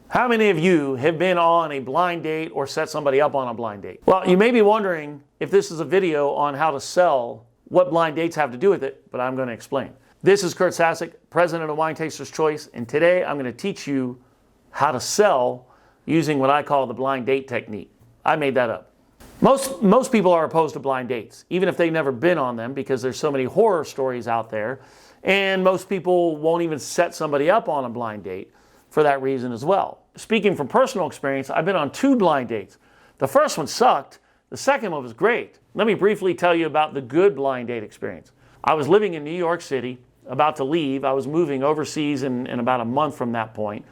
How many of you have been on a blind date or set somebody up on a blind date? Well, you may be wondering if this is a video on how to sell, what blind dates have to do with it, but I'm going to explain. This is Kurt Sasek, president of Wine Taster's Choice, and today I'm going to teach you how to sell using what I call the blind date technique. I made that up. Most people are opposed to blind dates, even if they've never been on them, because there's so many horror stories out there, and most people won't even set somebody up on a blind date for that reason as well. Speaking from personal experience, I've been on 2 blind dates. The first one sucked. The second one was great. Let me briefly tell you about the good blind date experience. I was living in New York City, about to leave. I was moving overseas in about a month from that point.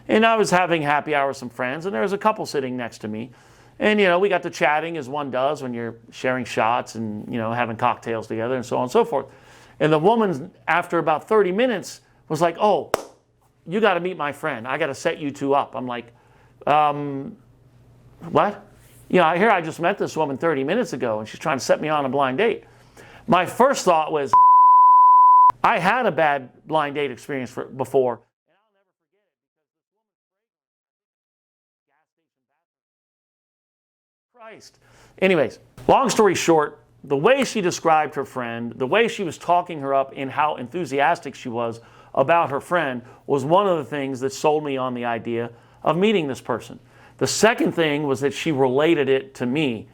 And I was having happy hour with some friends, and there was a couple sitting next to me. And, we got to chatting as one does when you're sharing shots and, having cocktails together and so on and so forth. And the woman, after about 30 minutes, was like, "Oh, you got to meet my friend. I got to set you 2 up." I'm like, what? I just met this woman 30 minutes ago and she's trying to set me on a blind date. My first thought was, I had a bad blind date experience before. Christ. Anyways, long story short, the way she described her friend, the way she was talking her up and how enthusiastic she was about her friend was one of the things that sold me on the idea of meeting this person. The second thing was that she related it to me.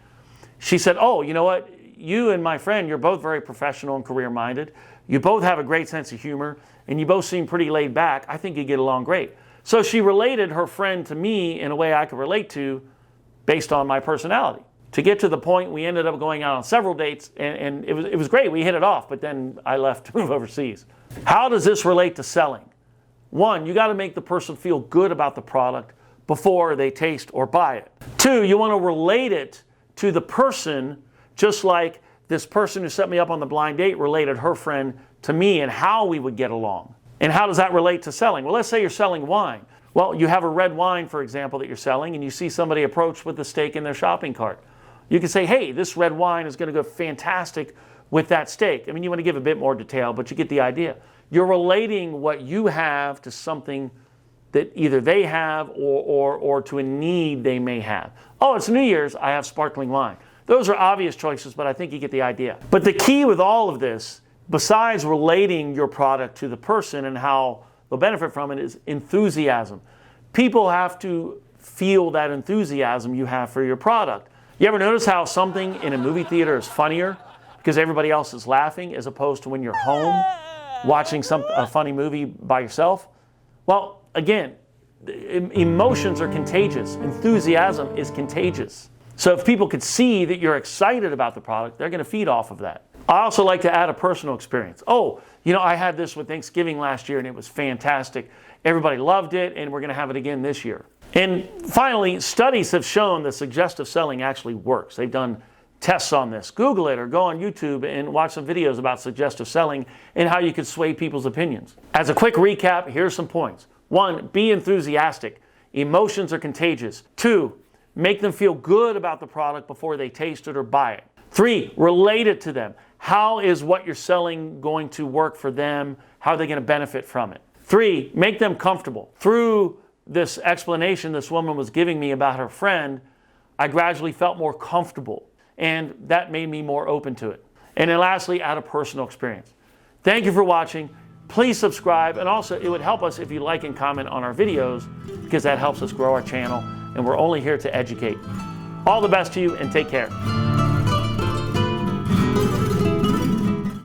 She said, "Oh, you know what? You and my friend, you're both very professional and career-minded. You both have a great sense of humor, and you both seem pretty laid back. I think you get along great." So she related her friend to me in a way I could relate to based on my personality. To get to the point, we ended up going out on several dates, and it was great. We hit it off, but then I left to move overseas. How does this relate to selling? 1, you got to make the person feel good about the product before they taste or buy it. 2, you want to relate it to the person, just like this person who set me up on the blind date related her friend to me and how we would get along. And how does that relate to selling? Well, let's say you're selling wine. Well, you have a red wine, for example, that you're selling, and you see somebody approach with a steak in their shopping cart. You can say, "Hey, this red wine is going to go fantastic with that steak." I mean, you want to give a bit more detail, but you get the idea. You're relating what you have to something that either they have or to a need they may have. "Oh, it's New Year's, I have sparkling wine." Those are obvious choices, but I think you get the idea. But the key with all of this, besides relating your product to the person and how they'll benefit from it, is enthusiasm. People have to feel that enthusiasm you have for your product. You ever notice how something in a movie theater is funnier because everybody else is laughing as opposed to when you're home watching a funny movie by yourself? Well, again, emotions are contagious. Enthusiasm is contagious. So if people could see that you're excited about the product, they're going to feed off of that. I also like to add a personal experience. "Oh, I had this with Thanksgiving last year and it was fantastic. Everybody loved it and we're going to have it again this year." And finally, studies have shown that suggestive selling actually works. They've done tests on this. Google it or go on YouTube and watch some videos about suggestive selling and how you can sway people's opinions. As a quick recap, here's some points. 1, be enthusiastic. Emotions are contagious. 2, make them feel good about the product before they taste it or buy it. 3, relate it to them. How is what you're selling going to work for them? How are they going to benefit from it? 3, make them comfortable. Through this explanation this woman was giving me about her friend, I gradually felt more comfortable, and that made me more open to it. And then lastly, add a personal experience. Thank you for watching. Please subscribe, and also it would help us if you like and comment on our videos, because that helps us grow our channel, and we're only here to educate. All the best to you, and take care.